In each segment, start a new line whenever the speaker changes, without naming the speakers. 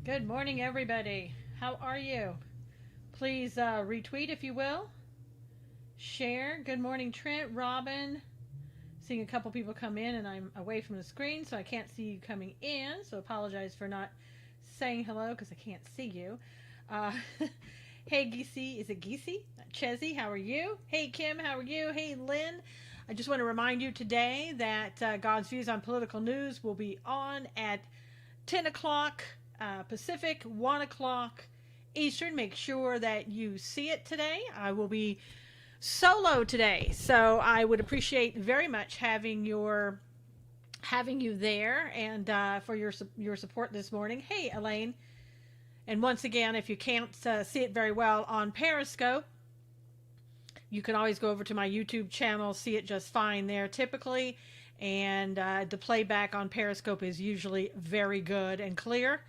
Good morning, everybody. How are you? Please retweet if you will. Share. Good morning, Trent, Robin. Seeing a couple people come in, and I'm away from the screen, so I can't see you coming in. So apologize for not saying hello because I can't see you. Uh, hey, Geesey. Is it Geesey? Chezzy, how are you? Hey, Kim, how are you? Hey, Lynn. I just want to remind you today that God's Views on Political News will be on at 10 o'clock Pacific, 1 o'clock Eastern. Make sure that you see it today. I will be solo today, so I would appreciate very much having you there and for your support this morning. Hey, Elaine. And once again, if you can't see it very well on Periscope, you can always go over to my YouTube channel, see it just fine there typically. And the playback on Periscope is usually very good and clear.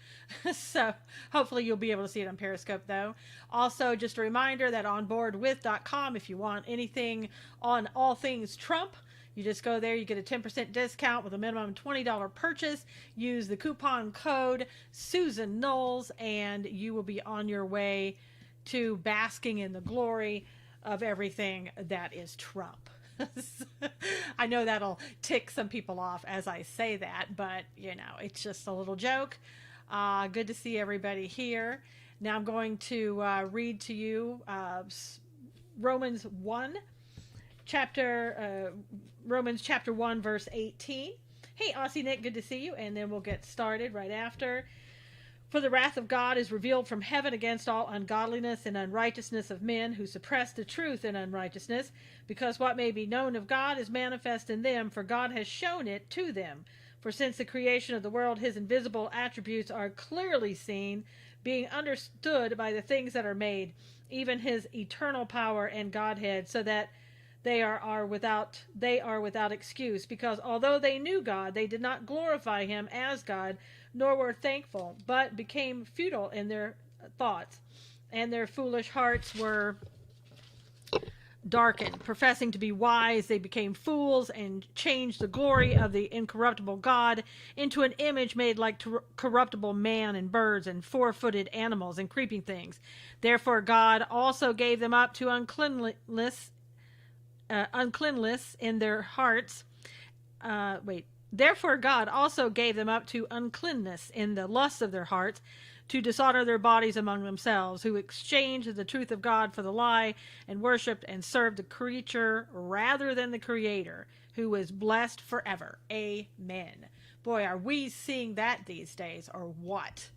So hopefully you'll be able to see it on Periscope though. Also, just a reminder that onboardwith.com, if you want anything on all things Trump, you just go there, you get a 10% discount with a minimum $20 purchase. Use the coupon code Susan Knowles and you will be on your way to basking in the glory of everything that is Trump. I know that'll tick some people off as I say that, but it's just a little joke. Good to see everybody here. Now I'm going to read to you Romans 1, Romans chapter 1, verse 18. Hey, Aussie Nick, good to see you. And then we'll get started right after. For the wrath of God is revealed from heaven against all ungodliness and unrighteousness of men who suppress the truth in unrighteousness, because what may be known of God is manifest in them, for God has shown it to them. For since the creation of the world, his invisible attributes are clearly seen, being understood by the things that are made, even his eternal power and Godhead, so that they are without excuse, because although they knew God, they did not glorify him as God, nor were thankful, but became futile in their thoughts, and their foolish hearts were darkened. Professing to be wise, they became fools and changed the glory of the incorruptible God into an image made like corruptible man and birds and four-footed animals and creeping things. Therefore God also gave them up to uncleanness in their hearts. Therefore God also gave them up to uncleanness in the lusts of their hearts, to dishonor their bodies among themselves, who exchanged the truth of God for the lie, and worshipped and served the creature rather than the Creator, who is blessed forever. Amen. Boy, are we seeing that these days, or what?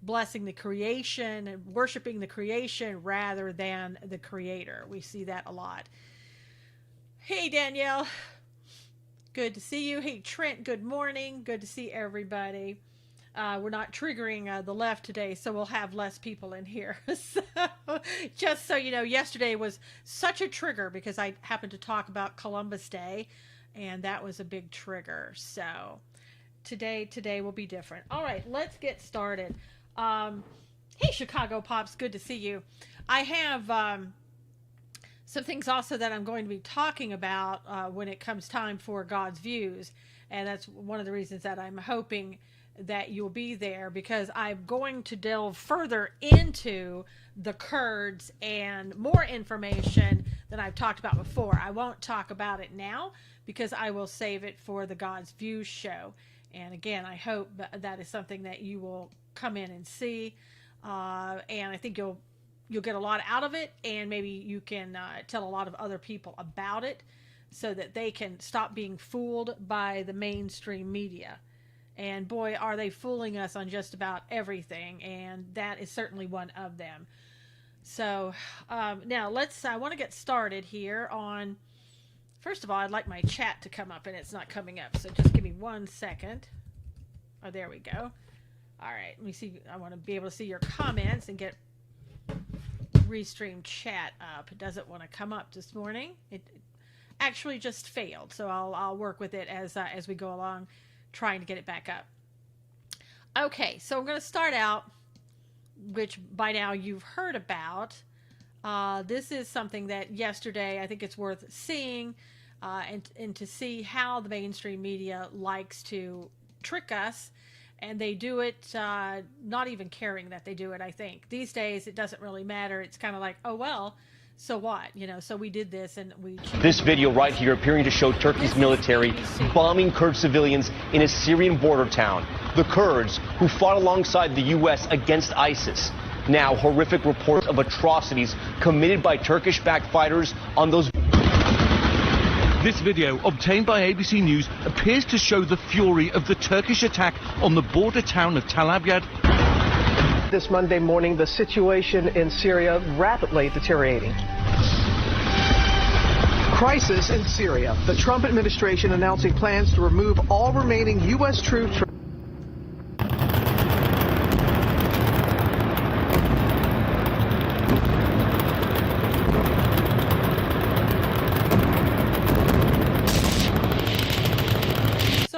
Blessing the creation and worshiping the creation rather than the Creator. We see that a lot. Hey, Danielle. Good to see you. Hey, Trent, good morning. Good to see everybody. We're not triggering the left today, so we'll have less people in here. So, just so you know, yesterday was such a trigger because I happened to talk about Columbus Day, and that was a big trigger. So today will be different. All right, let's get started. Hey, Chicago Pops, good to see you. I have some things also that I'm going to be talking about when it comes time for God's Views. And that's one of the reasons that I'm hoping that you'll be there, because I'm going to delve further into the Kurds and more information than I've talked about before. I won't talk about it now because I will save it for the God's Views show. And again, I hope that is something that you will come in and see. And I think you'll get a lot out of it, and maybe you can tell a lot of other people about it so that they can stop being fooled by the mainstream media. And boy, are they fooling us on just about everything, and that is certainly one of them. So now I want to get started here on, first of all, I'd like my chat to come up, and it's not coming up, so just give me 1 second. Oh, there we go. All right, let me see. I want to be able to see your comments and get Restream chat up. It doesn't want to come up this morning. It actually just failed, so I'll work with it as we go along, trying to get it back up. Okay, so I'm going to start out, which by now you've heard about. This is something that yesterday I think it's worth seeing, and to see how the mainstream media likes to trick us And they do it not even caring that they do it, I think. These days, it doesn't really matter. It's kind of like, oh, well, so what? So we did this and we...
This video right here appearing to show Turkey's military bombing Kurd civilians in a Syrian border town. The Kurds who fought alongside the U.S. against ISIS. Now, horrific reports of atrocities committed by Turkish-backed fighters on those...
This video, obtained by ABC News, appears to show the fury of the Turkish attack on the border town of Tal Abyad.
This Monday morning, the situation in Syria rapidly deteriorating. Crisis in Syria. The Trump administration announcing plans to remove all remaining U.S. troops from...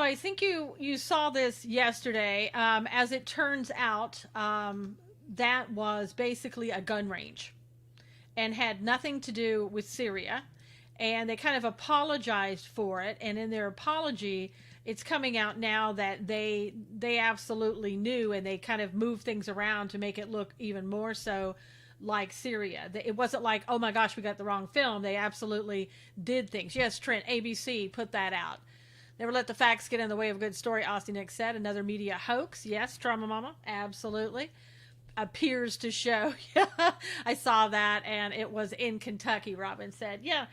I think you saw this yesterday. As it turns out, that was basically a gun range and had nothing to do with Syria. And they kind of apologized for it. And in their apology, it's coming out now that they absolutely knew, and they kind of moved things around to make it look even more so like Syria. It wasn't like, oh my gosh, we got the wrong film. They absolutely did things. Yes, Trent, ABC put that out. Never let the facts get in the way of a good story, Austin Nick said. Another media hoax. Yes, Trauma Mama, absolutely. Appears to show. I saw that, and it was in Kentucky, Robin said. Yeah,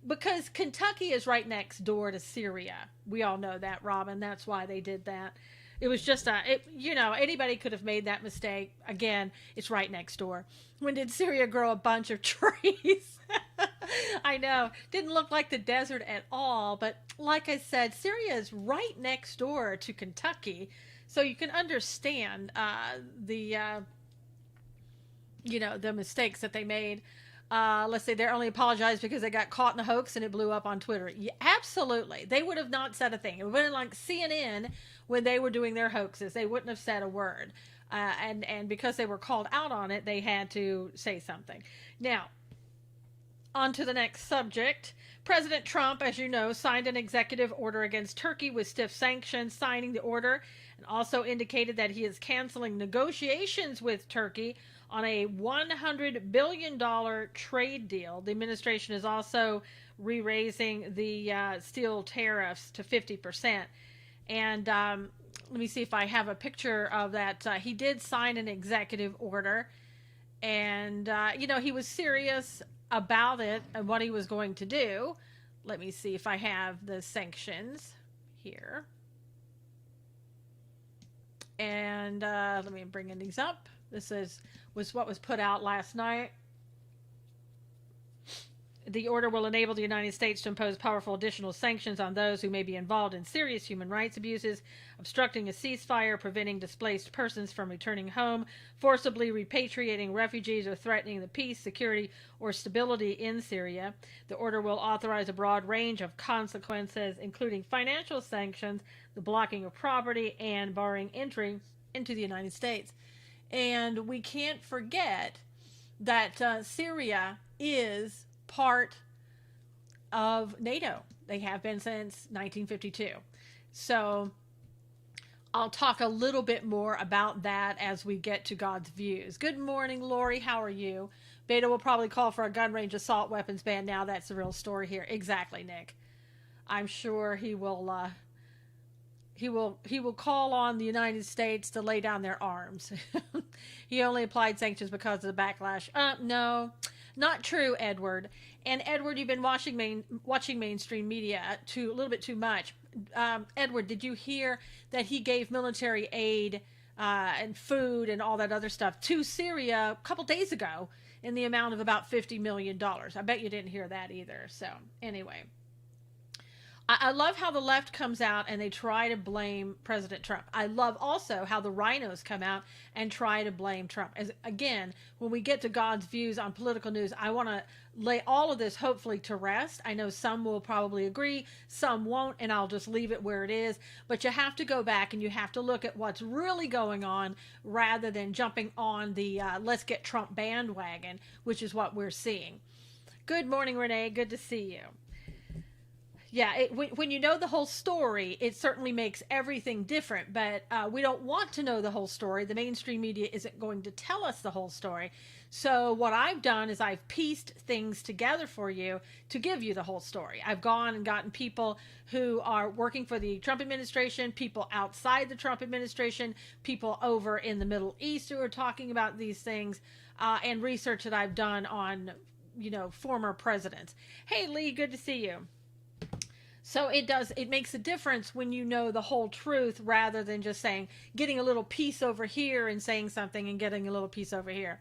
because Kentucky is right next door to Syria. We all know that, Robin. That's why they did that. It was just anybody could have made that mistake. Again, it's right next door. When did Syria grow a bunch of trees? I know. Didn't look like the desert at all. But like I said, Syria is right next door to Kentucky. So you can understand the mistakes that they made. Let's say they only apologized because they got caught in a hoax and it blew up on Twitter. Yeah, absolutely. They would have not said a thing. It would have been like CNN when they were doing their hoaxes. They wouldn't have said a word. And because they were called out on it, they had to say something. Now, on to the next subject. President Trump, as you know, signed an executive order against Turkey with stiff sanctions, signing the order, and also indicated that he is canceling negotiations with Turkey on a $100 billion trade deal. The administration is also re-raising the steel tariffs to 50%. And let me see if I have a picture of that. He did sign an executive order, and, he was serious about it and what he was going to do. Let me see if I have the sanctions here. And let me bring these up. This was what was put out last night. The order will enable the United States to impose powerful additional sanctions on those who may be involved in serious human rights abuses, obstructing a ceasefire, preventing displaced persons from returning home, forcibly repatriating refugees, or threatening the peace, security, or stability in Syria. The order will authorize a broad range of consequences, including financial sanctions, the blocking of property, and barring entry into the United States. And we can't forget that Syria is part of NATO. They have been since 1952. So I'll talk a little bit more about that as we get to God's views. Good morning, Lori. How are you? Beto will probably call for a gun range assault weapons ban now. That's the real story here. Exactly, Nick. I'm sure he will call on the United States to lay down their arms. He only applied sanctions because of the backlash. No, not true, Edward. And Edward, you've been watching mainstream media a little bit too much. Edward, did you hear that he gave military aid and food and all that other stuff to Syria a couple days ago in the amount of about $50 million? I bet you didn't hear that either. So anyway. I love how the left comes out and they try to blame President Trump. I love also how the rhinos come out and try to blame Trump. Again, when we get to God's views on political news, I want to lay all of this hopefully to rest. I know some will probably agree, some won't, and I'll just leave it where it is. But you have to go back and you have to look at what's really going on rather than jumping on the let's get Trump bandwagon, which is what we're seeing. Good morning, Renee. Good to see you. Yeah, when you know the whole story, it certainly makes everything different. But we don't want to know the whole story. The mainstream media isn't going to tell us the whole story. So what I've done is I've pieced things together for you to give you the whole story. I've gone and gotten people who are working for the Trump administration, people outside the Trump administration, people over in the Middle East who are talking about these things, and research that I've done on, former presidents. Hey, Lee, good to see you. So it makes a difference when you know the whole truth rather than just getting a little piece over here and saying something and getting a little piece over here.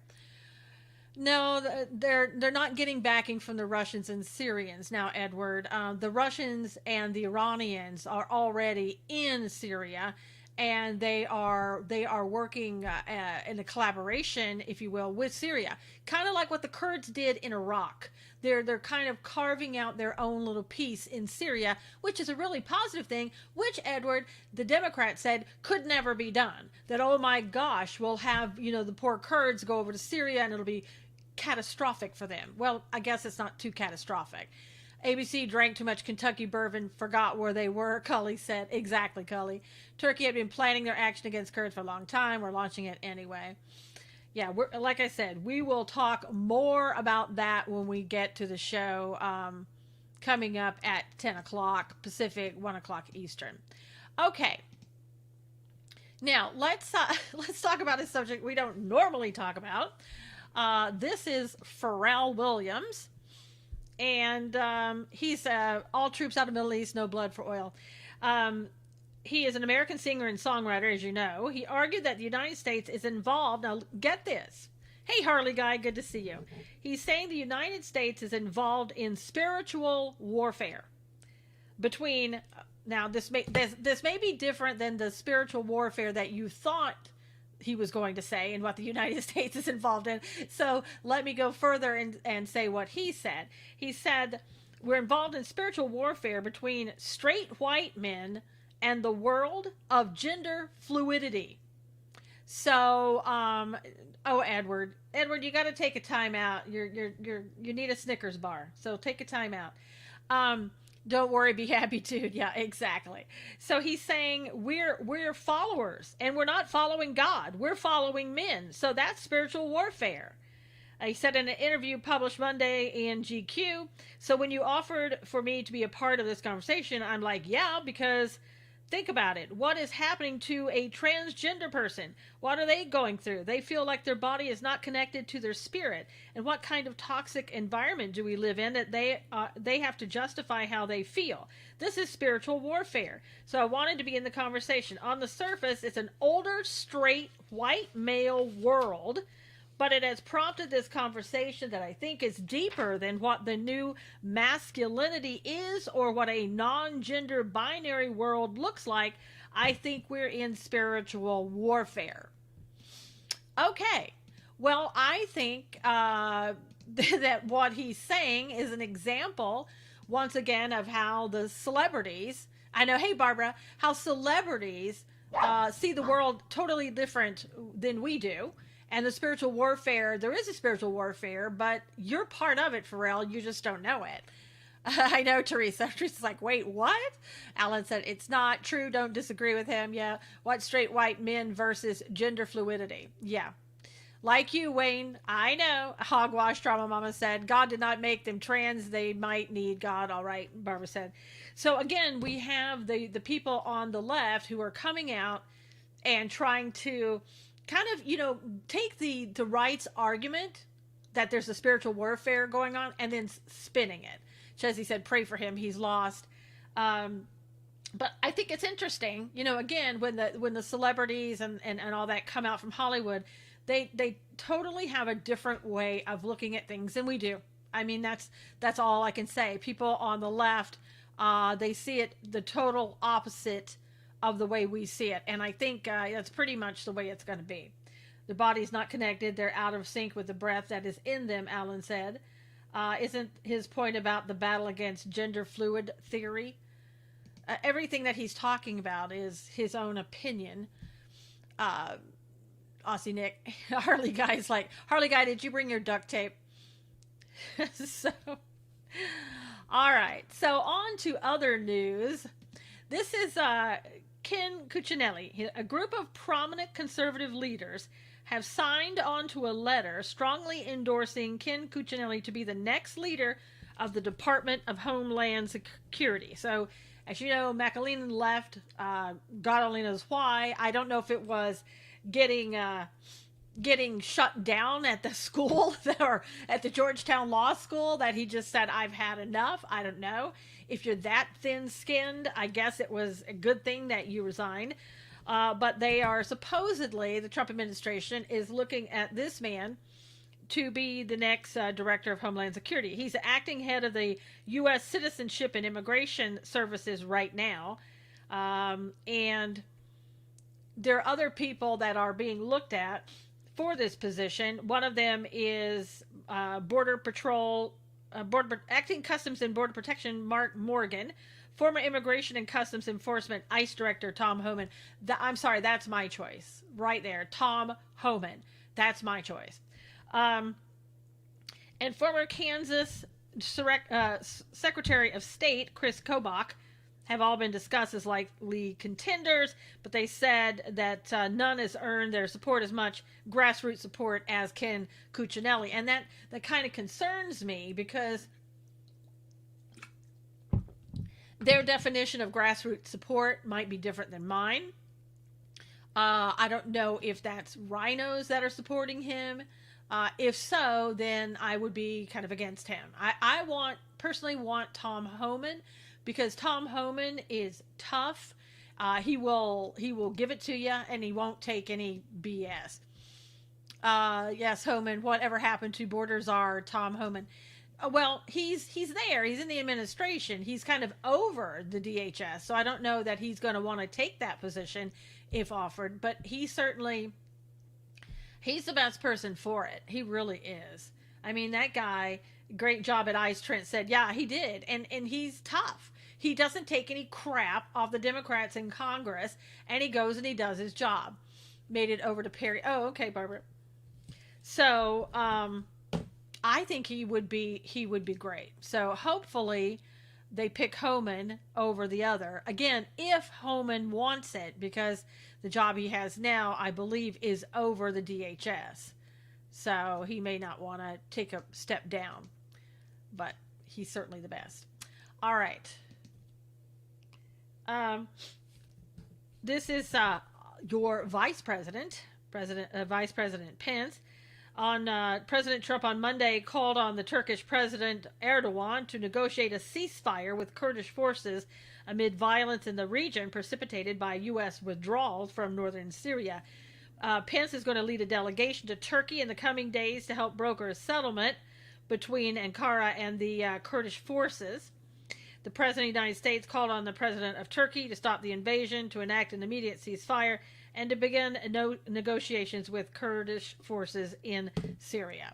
No, they're not getting backing from the Russians and Syrians now, Edward. The Russians and the Iranians are already in Syria, and they are working in a collaboration, if you will, with Syria, kind of like what the Kurds did in Iraq. They're kind of carving out their own little piece in Syria, which is a really positive thing, which, Edward, the Democrats said could never be done. That, oh my gosh, we'll have, the poor Kurds go over to Syria and it'll be catastrophic for them. Well, I guess it's not too catastrophic. ABC drank too much Kentucky bourbon, forgot where they were, Cully said. Exactly, Cully. Turkey had been planning their action against Kurds for a long time. We're launching it anyway. Yeah, like I said, we will talk more about that when we get to the show coming up at 10 o'clock Pacific, 1 o'clock Eastern. Okay. Now, let's talk about a subject we don't normally talk about. This is Pharrell Williams. And he's all troops out of the Middle East, no blood for oil. He is an American singer and songwriter, as you know. He argued that the United States is involved. Now, get this. Hey, Harley Guy, good to see you. He's saying the United States is involved in spiritual warfare between. Now, this may be different than the spiritual warfare that you thought he was going to say and what the United States is involved in. So let me go further and say what he said. He said, we're involved in spiritual warfare between straight white men and the world of gender fluidity. So, Edward, you got to take a time out. You need a Snickers bar. So take a time out. Don't worry, be happy too. Yeah, exactly. So he's saying we're followers, and we're not following God. We're following men. So that's spiritual warfare. He said in an interview published Monday in GQ, so when you offered for me to be a part of this conversation, I'm like, yeah, because think about it. What is happening to a transgender person? What are they going through? They feel like their body is not connected to their spirit. And what kind of toxic environment do we live in that they have to justify how they feel? This is spiritual warfare. So I wanted to be in the conversation. On the surface, it's an older, straight, white male world, but it has prompted this conversation that I think is deeper than what the new masculinity is or what a non-gender binary world looks like. I think we're in spiritual warfare. Okay. Well, I think that what he's saying is an example, once again, of how the celebrities, I know, hey, Barbara, how celebrities see the world totally different than we do. And the spiritual warfare, there is a spiritual warfare, but you're part of it, Pharrell. You just don't know it. I know, Teresa. Teresa's like, wait, what? Alan said, it's not true. Don't disagree with him. Yeah. What straight white men versus gender fluidity? Yeah. Like you, Wayne. I know. Hogwash Trauma Mama said, God did not make them trans. They might need God. All right, Barbara said. So again, we have the people on the left who are coming out and trying to kind of, take the right's argument that there's a spiritual warfare going on and then spinning it. Chesney said, pray for him. He's lost. But I think it's interesting, again, when the celebrities and all that come out from Hollywood, they totally have a different way of looking at things than we do. I mean, that's all I can say. People on the left, they see it the total opposite of the way we see it. And I think that's pretty much the way it's going to be. The body's not connected. They're out of sync with the breath that is in them, Alan said. Isn't his point about the battle against gender fluid theory? Everything that he's talking about is his own opinion. Aussie Nick, Harley Guy's like, Harley Guy, did you bring your duct tape? So, All right. So on to other news. This is Ken Cuccinelli. A group of prominent conservative leaders have signed onto a letter strongly endorsing Ken Cuccinelli to be the next leader of the Department of Homeland Security. So, as you know, McAleenan left. God only knows why. I don't know if it was getting shut down at the school or at the Georgetown Law School that he just said, I've had enough. I don't know. If you're that thin-skinned, I guess it was a good thing that you resigned. But they are supposedly, the Trump administration is looking at this man to be the next director of Homeland Security. He's the acting head of the U.S. Citizenship and Immigration Services right now. And there are other people that are being looked at for this position. One of them is Border Patrol, Acting Customs and Border Protection Mark Morgan, former Immigration and Customs Enforcement ICE Director Tom Homan. I'm sorry, that's my choice. Right there, Tom Homan. That's my choice. And former Kansas Secretary of State Chris Kobach have all been discussed as likely contenders, but they said that none has earned their support as much grassroots support as Ken Cuccinelli. And that kind of concerns me because their definition of grassroots support might be different than mine. I don't know if that's rhinos that are supporting him. If so, then I would be kind of against him. I personally want Tom Homan, because Tom Homan is tough. He will give it to you, and he won't take any BS. Yes, Homan. Whatever happened to border czar Tom Homan? Well, he's there. He's in the administration. He's kind of over the DHS, so I don't know that he's going to want to take that position if offered. But he's the best person for it. He really is. I mean, that guy, great job at ICE. Trent said, yeah, he did. And he's tough. He doesn't take any crap off the Democrats in Congress, and he goes and he does his job. Made it over to Perry. Oh, okay, Barbara. So, I think he would be great. So hopefully they pick Homan over the other. Again, if Homan wants it, because the job he has now, I believe, is over the DHS. So he may not want to take a step down, but he's certainly the best. All right. This is your Vice President Pence. President Trump on Monday called on the Turkish President Erdogan to negotiate a ceasefire with Kurdish forces amid violence in the region precipitated by U.S. withdrawals from northern Syria. Pence is going to lead a delegation to Turkey in the coming days to help broker a settlement between Ankara and the Kurdish forces. The President of the United States called on the President of Turkey to stop the invasion, to enact an immediate ceasefire, and to begin negotiations with Kurdish forces in Syria.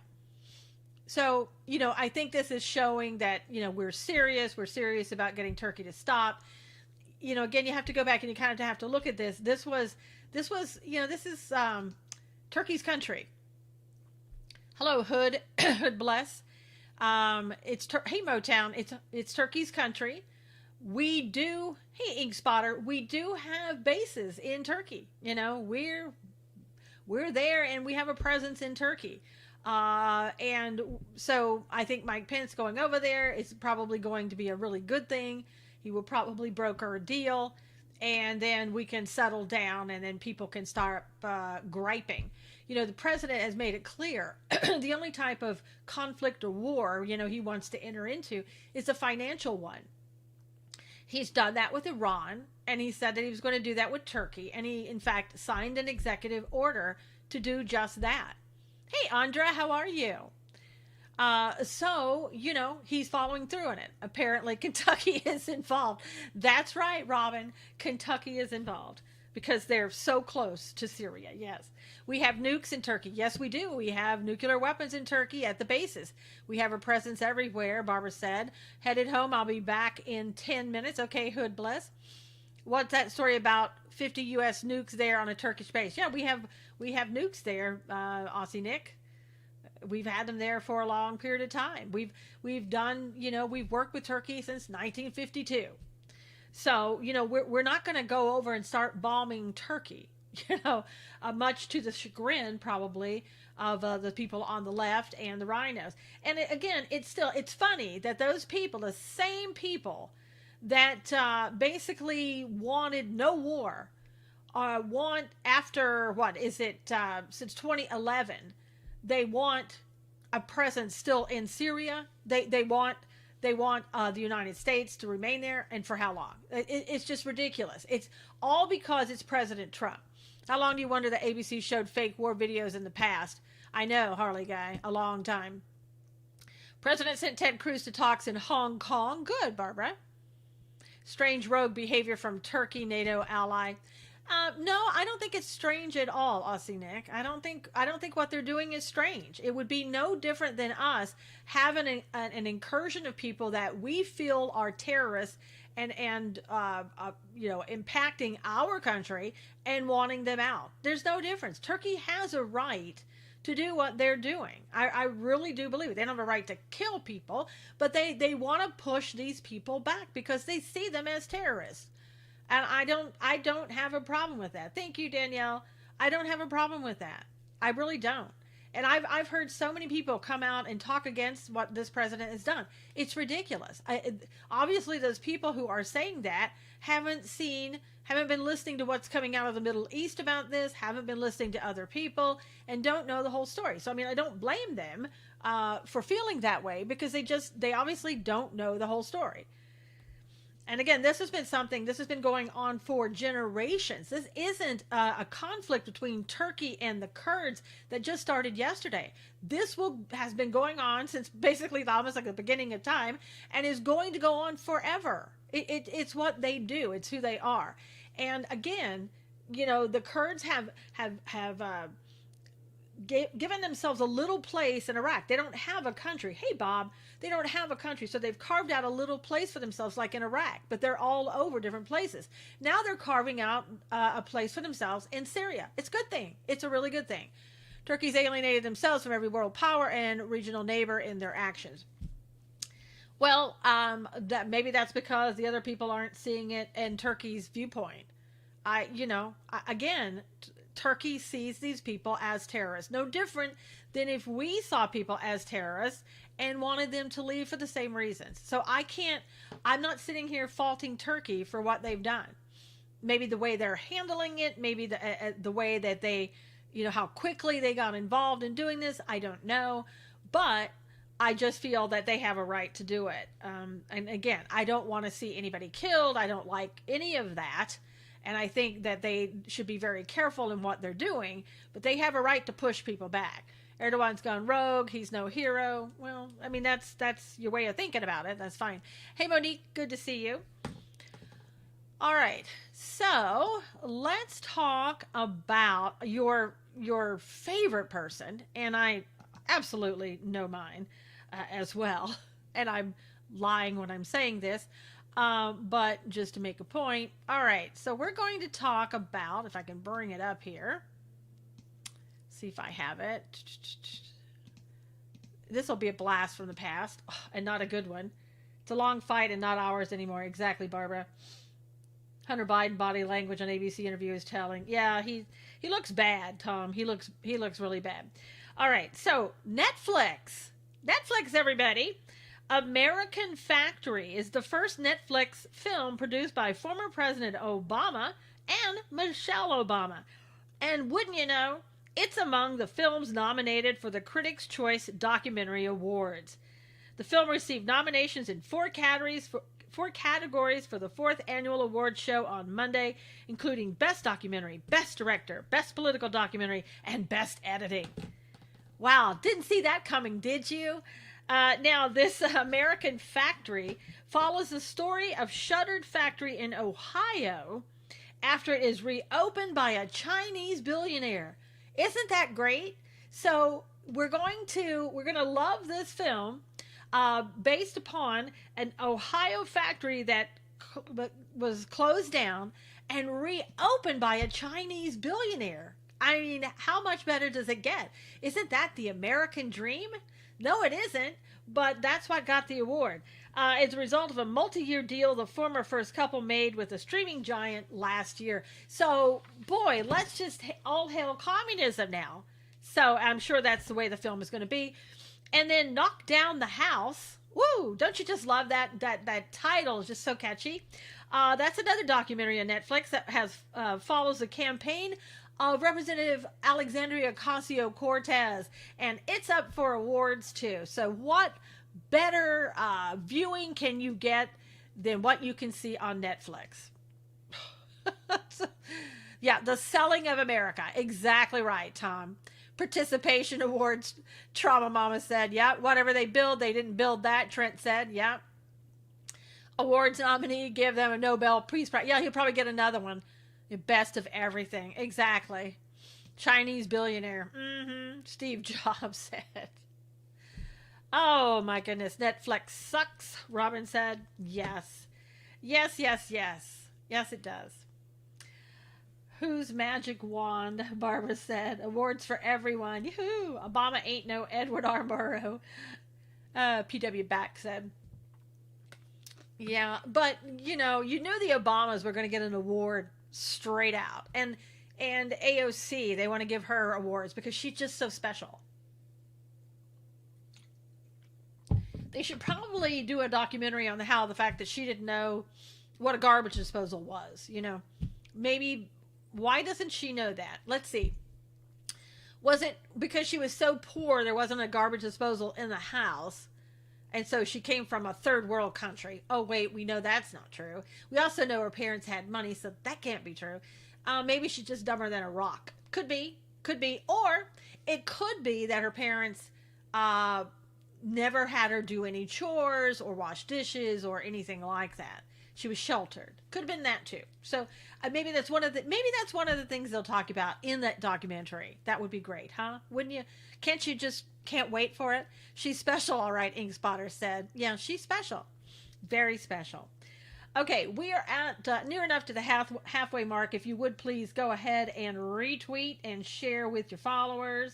So, I think this is showing that, we're serious. We're serious about getting Turkey to stop. Again, you have to go back and you kind of have to look at this. This is Turkey's country. Hello, Hood. Hood bless. Hey, Motown. It's Turkey's country. Hey, Ink Spotter, we do have bases in Turkey. We're there and we have a presence in Turkey. And so I think Mike Pence going over there is probably going to be a really good thing. He will probably broker a deal, and then we can settle down, and then people can start griping. The president has made it clear the only type of conflict or war, he wants to enter into is a financial one. He's done that with Iran, and he said that he was going to do that with Turkey, and he, in fact, signed an executive order to do just that. Hey, Andra, how are you? So, he's following through on it. Apparently, Kentucky is involved. That's right, Robin. Kentucky is involved because they're so close to Syria. Yes. We have nukes in Turkey. Yes, we do. We have nuclear weapons in Turkey at the bases. We have a presence everywhere, Barbara said. Headed home. I'll be back in 10 minutes. Okay, Hood bless. What's that story about 50 U.S. nukes there on a Turkish base? Yeah, we have nukes there, Aussie Nick. we've had them there for a long period of time. We've done, we've worked with Turkey since 1952. So, we're not going to go over and start bombing Turkey, much to the chagrin probably of the people on the left and the rhinos. And again, it's funny that those people, the same people that basically wanted no war, want after, what is it, since 2011, they want a presence still in Syria. They want the United States to remain there, and for how long? It's just ridiculous. It's all because it's President Trump. How long do you wonder that ABC showed fake war videos in the past? I know, Harley Guy, a long time. President sent Ted Cruz to talks in Hong Kong. Good, Barbara. Strange rogue behavior from Turkey, NATO ally. No, I don't think it's strange at all, Aussie Nick. I don't think what they're doing is strange. It would be no different than us having an incursion of people that we feel are terrorists and impacting our country and wanting them out. There's no difference. Turkey has a right to do what they're doing. I really do believe it. They don't have a right to kill people, but they want to push these people back because they see them as terrorists. And I don't have a problem with that. Thank you, Danielle. I don't have a problem with that. I really don't. And I've heard so many people come out and talk against what this president has done. It's ridiculous. Obviously, those people who are saying that haven't been listening to what's coming out of the Middle East about this, haven't been listening to other people, and don't know the whole story. So, I mean, I don't blame them for feeling that way because they obviously don't know the whole story. And again, this has been going on for generations. This isn't a conflict between Turkey and the Kurds that just started yesterday. This has been going on since basically almost like the beginning of time and is going to go on forever. It's what they do. It's who they are. And again, the Kurds have given themselves a little place in Iraq. They don't have a country. Hey, Bob, they don't have a country. So they've carved out a little place for themselves like in Iraq, but they're all over different places. Now they're carving out a place for themselves in Syria. It's a good thing. It's a really good thing. Turkey's alienated themselves from every world power and regional neighbor in their actions. Well, maybe that's because the other people aren't seeing it in Turkey's viewpoint. Turkey sees these people as terrorists. No different than if we saw people as terrorists and wanted them to leave for the same reasons. So I'm not sitting here faulting Turkey for what they've done. Maybe the way they're handling it, maybe the way that they, how quickly they got involved in doing this, I don't know. But I just feel that they have a right to do it. And again, I don't want to see anybody killed. I don't like any of that. And I think that they should be very careful in what they're doing, but they have a right to push people back. Erdogan's gone rogue. He's no hero. Well, I mean, that's your way of thinking about it. That's fine. Hey, Monique, good to see you. All right. So let's talk about your favorite person. And I absolutely know mine as well. And I'm lying when I'm saying this. But just to make a point. All right, so we're going to talk about, if I can bring it up here, see if I have it. This will be a blast from the past and not a good one. It's a long fight and not ours anymore. Exactly, Barbara. Hunter Biden body language on ABC interview is telling. Yeah, he looks bad, Tom. He looks really bad. All right, so Netflix, everybody. American Factory is the first Netflix film produced by former President Obama and Michelle Obama. And wouldn't you know, it's among the films nominated for the Critics' Choice Documentary Awards. The film received nominations in four categories for the fourth annual award show on Monday, including Best Documentary, Best Director, Best Political Documentary, and Best Editing. Wow, didn't see that coming, did you? Now, this American Factory follows the story of shuttered factory in Ohio after it is reopened by a Chinese billionaire. Isn't that great? So we're going to love this film based upon an Ohio factory that was closed down and reopened by a Chinese billionaire. I mean, how much better does it get? Isn't that the American dream? No, it isn't, but that's what got the award. It's a result of a multi-year deal the former first couple made with a streaming giant last year. So, boy, let's just all hail communism now. So I'm sure that's the way the film is going to be. And then Knock Down the House. Woo! Don't you just love that? That title is just so catchy. That's another documentary on Netflix that has follows the campaign of Representative Alexandria Ocasio-Cortez, and it's up for awards too. So what better viewing can you get than what you can see on Netflix? So, yeah, the selling of America. Exactly right, Tom. Participation awards, Trauma Mama said. Yeah, whatever they build, they didn't build that, Trent said. Yeah. Awards nominee, give them a Nobel Peace Prize. Yeah, he'll probably get another one. The best of everything. Exactly. Chinese billionaire. Steve Jobs said. Oh my goodness. Netflix sucks, Robin said. Yes. Yes, yes, yes. Yes, it does. Whose magic wand? Barbara said. Awards for everyone. Yoo-hoo. Obama ain't no Edward R. Murrow. PW Back said. Yeah, but you knew the Obamas were going to get an award straight out, and AOC, they want to give her awards because she's just so special. They should probably do a documentary on the fact that she didn't know what a garbage disposal was. Maybe why doesn't she know that? Let's see. Was it because she was so poor there wasn't a garbage disposal in the house? And so she came from a third world country. Oh, wait, we know that's not true. We also know her parents had money, so that can't be true. Maybe she's just dumber than a rock. Could be. Or it could be that her parents never had her do any chores or wash dishes or anything like that. She was sheltered. Could have been that too. So maybe that's one of the things they'll talk about in that documentary. That would be great, huh? Wouldn't you? Can't wait for it. She's special, all right, Ink Spotter said. Yeah, she's special. Very special. Okay, we are at near enough to the halfway mark. If you would please go ahead and retweet and share with your followers.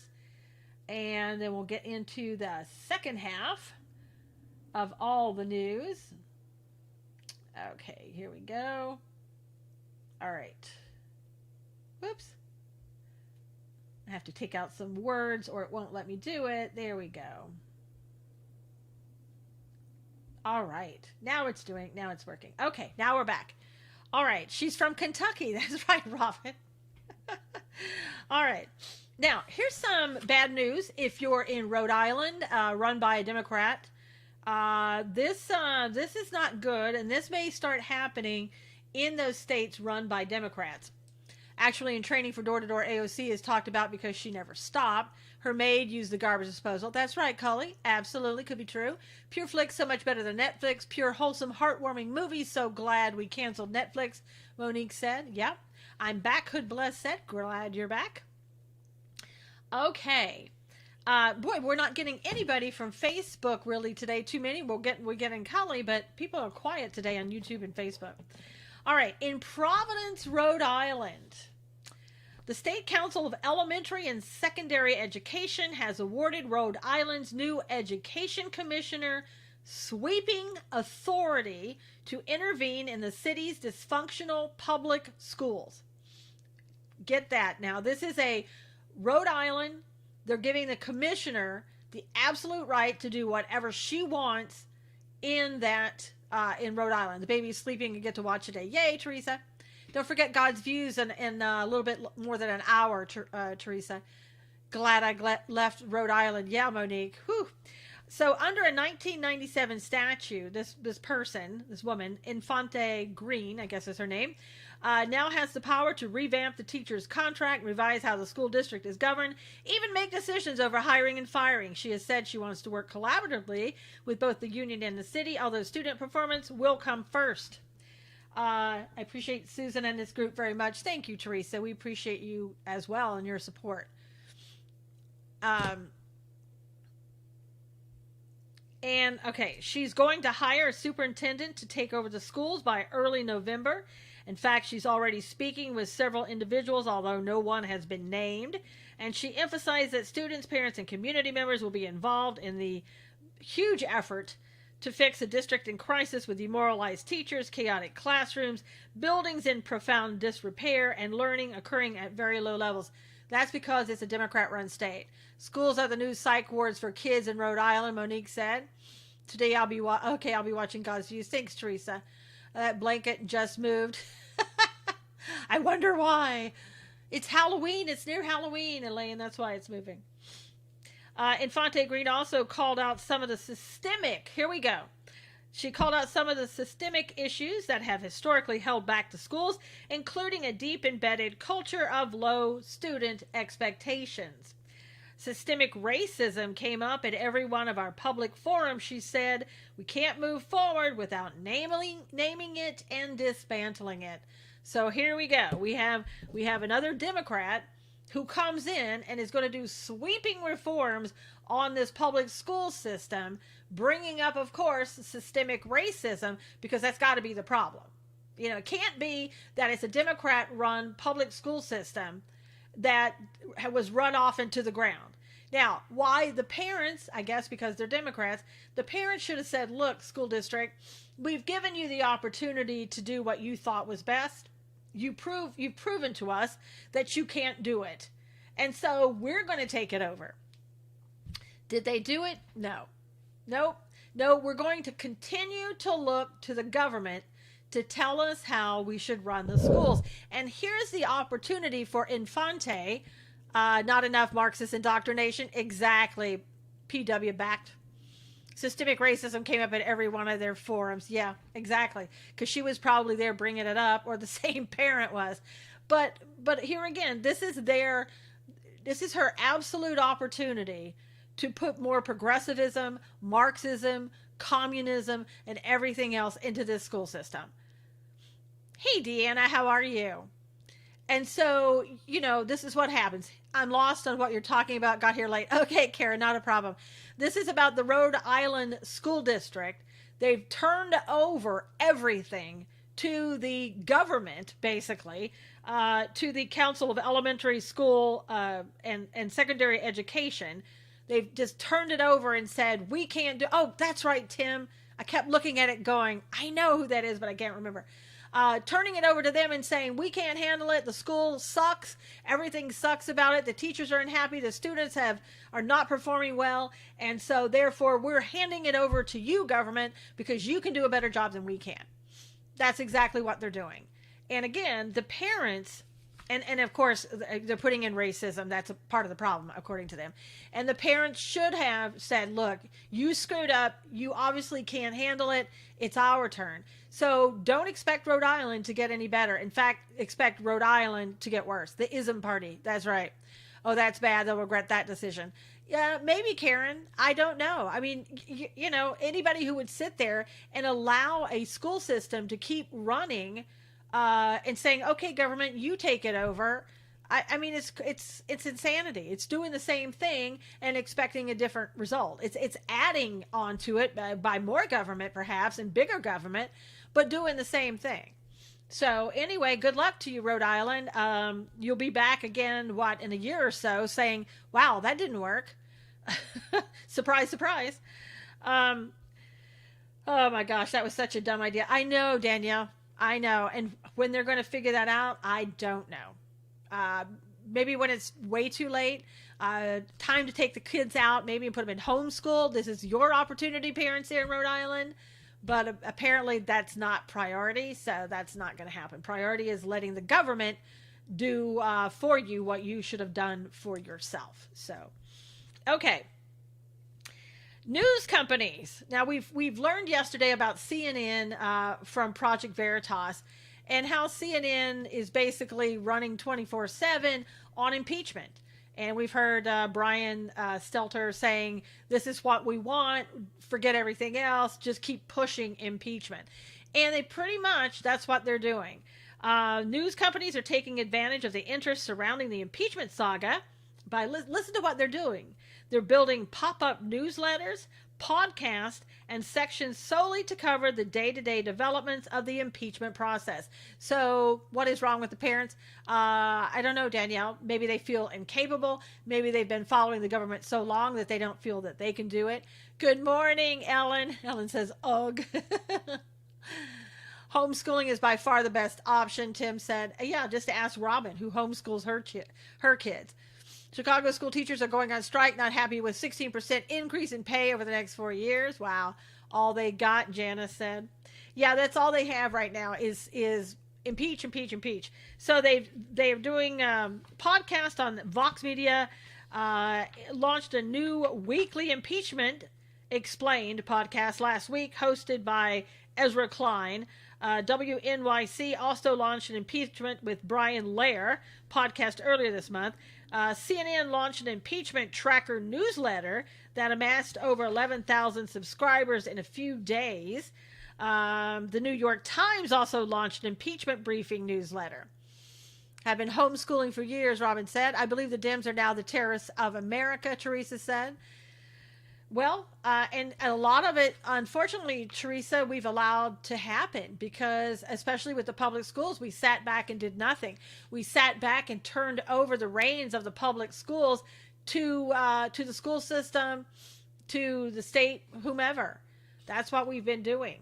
And then we'll get into the second half of all the news. Okay, here we go. All right. Whoops. I have to take out some words or it won't let me do it. There we go. All right. Now it's working. Okay, now we're back. All right. She's from Kentucky. That's right, Robin. All right. Now, here's some bad news. If you're in Rhode Island, run by a Democrat, this is not good, and this may start happening in those states run by Democrats. Actually, in training for door-to-door, AOC is talked about because she never stopped. Her maid used the garbage disposal. That's right, Cully. Absolutely, could be true. Pure Flicks, so much better than Netflix. Pure, wholesome, heartwarming movies. So glad we canceled Netflix, Monique said. Yep. I'm back, Hood Bless said. Glad you're back. Okay. Boy, we're not getting anybody from Facebook really today. Too many. We're getting Cully, but people are quiet today on YouTube and Facebook. All right. In Providence, Rhode Island, the State Council of Elementary and Secondary Education has awarded Rhode Island's new education commissioner sweeping authority to intervene in the city's dysfunctional public schools. Get that. Now, this is a Rhode Island. They're giving the commissioner the absolute right to do whatever she wants in Rhode Island. The baby's sleeping and get to watch today. Yay, Teresa. Don't forget God's Views in a little bit more than an hour, Teresa. Glad I left Rhode Island. Yeah, Monique. Whew. So under a 1997 statute, this woman, Infante Green, I guess is her name, now has the power to revamp the teacher's contract, revise how the school district is governed, even make decisions over hiring and firing. She has said she wants to work collaboratively with both the union and the city, although student performance will come first. I appreciate Susan and this group very much. Thank you, Teresa. We appreciate you as well and your support. And okay, she's going to hire a superintendent to take over the schools by early November. In fact, she's already speaking with several individuals, although no one has been named. And she emphasized that students, parents, and community members will be involved in the huge effort to fix a district in crisis with demoralized teachers, chaotic classrooms, buildings in profound disrepair, and learning occurring at very low levels. That's because it's a Democrat-run state. Schools are the new psych wards for kids in Rhode Island, Monique said. Today I'll be watching God's Views. Thanks, Teresa. That blanket just moved. I wonder why. It's Halloween. It's near Halloween, Elaine. That's why it's moving. Infante Green also called out some of the systemic, here we go. She called out some of the systemic issues that have historically held back the schools, including a deep embedded culture of low student expectations. Systemic racism came up at every one of our public forums. She said, we can't move forward without naming it and dismantling it. So here we go. We have another Democrat who comes in and is going to do sweeping reforms on this public school system, bringing up, of course, systemic racism, because that's got to be the problem. You know, it can't be that it's a Democrat-run public school system that was run off into the ground. Now, why the parents, I guess because they're Democrats, the parents should have said, look, school district, we've given you the opportunity to do what you thought was best. You've proven to us that you can't do it. And so we're going to take it over. Did they do it? No. Nope. No, we're going to continue to look to the government to tell us how we should run the schools. And here's the opportunity for Infante. Not enough Marxist indoctrination. Exactly. PW backed. Systemic racism came up at every one of their forums. Yeah, exactly. Because she was probably there bringing it up, or the same parent was. But here again, this is her absolute opportunity to put more progressivism, Marxism, communism, and everything else into this school system. Hey, Deanna, how are you? And so, you know, this is what happens. I'm lost on what you're talking about. Got here late. Okay, Karen, not a problem. This is about the Rhode Island School District. They've turned over everything to the government, basically, to the Council of Elementary School and Secondary Education. They've just turned it over and said, we can't do... Oh, that's right, Tim. I kept looking at it going, I know who that is, but I can't remember. Turning it over to them and saying, we can't handle it. The school sucks. Everything sucks about it. The teachers are unhappy. The students are not performing well. And so therefore we're handing it over to you, government, because you can do a better job than we can. That's exactly what they're doing. And again, the parents, and of course they're putting in racism. That's a part of the problem, according to them. And the parents should have said, look, you screwed up. You obviously can't handle it. It's our turn. So don't expect Rhode Island to get any better. In fact, expect Rhode Island to get worse. The ism party. That's right. Oh, that's bad. They'll regret that decision. Yeah, maybe, Karen. I don't know. I mean, you know, anybody who would sit there and allow a school system to keep running and saying, okay, government, you take it over. I mean, it's insanity. It's doing the same thing and expecting a different result. It's adding onto it by more government, perhaps, and bigger government, but doing the same thing. So anyway, good luck to you, Rhode Island. You'll be back again, in a year or so, saying, wow, that didn't work. Surprise, surprise. Oh my gosh, that was such a dumb idea. I know, Danielle. I know. And when they're going to figure that out, I don't know. Maybe when it's way too late, time to take the kids out, maybe put them in homeschool. This is your opportunity, parents here in Rhode Island. But apparently that's not priority, so that's not going to happen. Priority is letting the government do for you what you should have done for yourself. So, okay. News companies. Now, we've learned yesterday about CNN from Project Veritas and how CNN is basically running 24/7 on impeachment. And we've heard Brian Stelter saying, this is what we want, forget everything else, just keep pushing impeachment. And they pretty much, that's what they're doing. News companies are taking advantage of the interest surrounding the impeachment saga by, listen to what they're doing. They're building pop-up newsletters, podcast and sections solely to cover the day-to-day developments of the impeachment process. So what is wrong with the parents? I don't know, Danielle. Maybe they feel incapable. Maybe they've been following the government so long that they don't feel that they can do it. Good morning, Ellen. Ellen says, ugh. Homeschooling is by far the best option, Tim said. Yeah, just to ask Robin, who homeschools her kids. Chicago school teachers are going on strike, not happy with 16% increase in pay over the next 4 years. Wow. All they got, Janice said. Yeah, that's all they have right now is impeach, impeach, impeach. So they're doing podcast on Vox Media, launched a new weekly impeachment explained podcast last week, hosted by Ezra Klein. WNYC also launched an impeachment with Brian Lehrer podcast earlier this month. CNN launched an impeachment tracker newsletter that amassed over 11,000 subscribers in a few days. The New York Times also launched an impeachment briefing newsletter. Have been homeschooling for years, Robin said. I believe the Dems are now the terrorists of America, Teresa said. Well, and a lot of it, unfortunately, Teresa, we've allowed to happen because, especially with the public schools, we sat back and did nothing. We sat back and turned over the reins of the public schools to the school system, to the state, whomever. That's what we've been doing.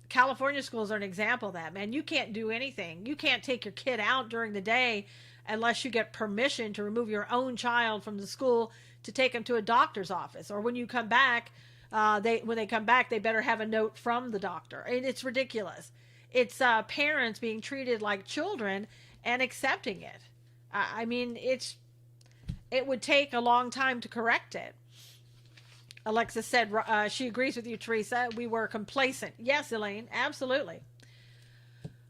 California schools are an example of that, man. You can't do anything. You can't take your kid out during the day unless you get permission to remove your own child from the school to take them to a doctor's office, or when you come back, when they come back, they better have a note from the doctor. And it's ridiculous. It's parents being treated like children and accepting it. I mean, it would take a long time to correct it. Alexis said she agrees with you, Teresa. We were complacent. Yes, Elaine, absolutely.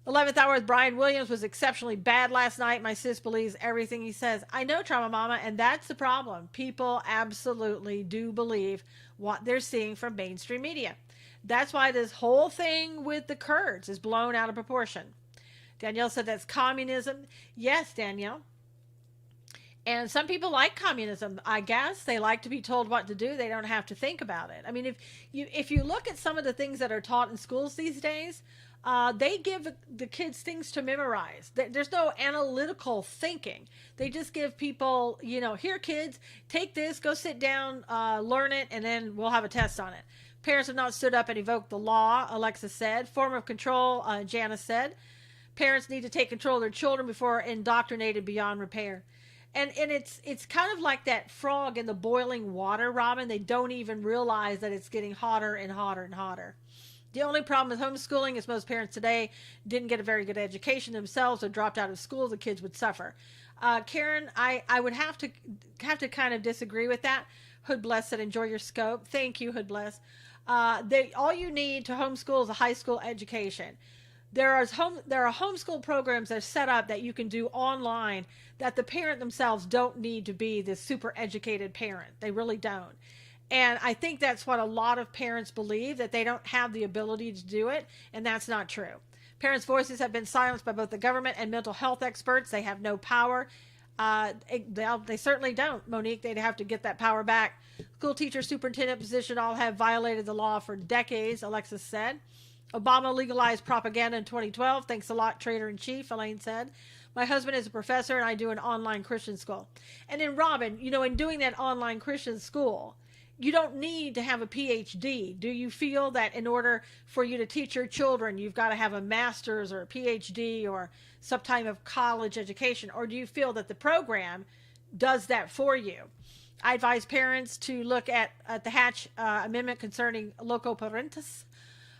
11th Hour with Brian Williams was exceptionally bad last night. My sis believes everything he says. I know, Trauma Mama, and that's the problem. People absolutely do believe what they're seeing from mainstream media. That's why this whole thing with the Kurds is blown out of proportion. Danielle said that's communism. Yes, Danielle. And some people like communism, I guess. They like to be told what to do. They don't have to think about it. I mean, if you look at some of the things that are taught in schools these days, they give the kids things to memorize. There's no analytical thinking. They just give people, here, kids, take this, go sit down, learn it, and then we'll have a test on it. Parents have not stood up and evoked the law, Alexis said. Form of control, Janice said. Parents need to take control of their children before indoctrinated beyond repair. And it's kind of like that frog in the boiling water, Robin. They don't even realize that it's getting hotter and hotter and hotter. The only problem with homeschooling is most parents today didn't get a very good education themselves or dropped out of school. The kids would suffer. Karen, I would have to kind of disagree with that. Hood Bless said, enjoy your scope. Thank you, Hood Bless. All you need to homeschool is a high school education. There are homeschool programs that are set up that you can do online that the parent themselves don't need to be the super educated parent. They really don't. And I think that's what a lot of parents believe, that they don't have the ability to do it, and that's not true. Parents' voices have been silenced by both the government and mental health experts. They have no power. They certainly don't, Monique. They'd have to get that power back. School teacher, superintendent position all have violated the law for decades, Alexis said. Obama legalized propaganda in 2012. Thanks a lot, Trader-in-Chief, Elaine said. My husband is a professor, and I do an online Christian school. And then, Robin, in doing that online Christian school, you don't need to have a PhD. Do you feel that in order for you to teach your children, you've got to have a master's or a PhD or some type of college education? Or do you feel that the program does that for you? I advise parents to look at the Hatch Amendment concerning loco parentis.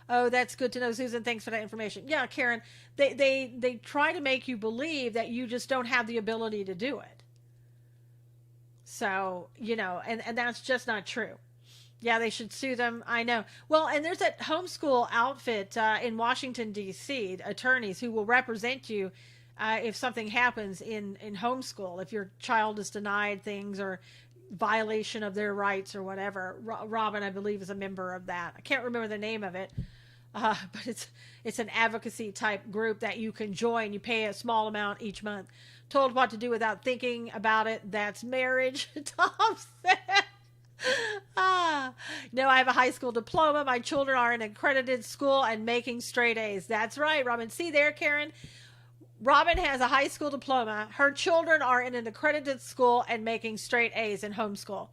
Oh, that's good to know, Susan. Thanks for that information. Yeah, Karen, they try to make you believe that you just don't have the ability to do it. So, and that's just not true. Yeah, they should sue them. I know. Well, and there's that homeschool outfit in Washington, D.C., attorneys who will represent you if something happens in homeschool, if your child is denied things or violation of their rights or whatever. Robin, I believe, is a member of that. I can't remember the name of it, but it's an advocacy type group that you can join. You pay a small amount each month. Told what to do without thinking about it. That's marriage, Tom said. No, I have a high school diploma. My children are in an accredited school and making straight A's. That's right, Robin. See there, Karen? Robin has a high school diploma. Her children are in an accredited school and making straight A's in homeschool.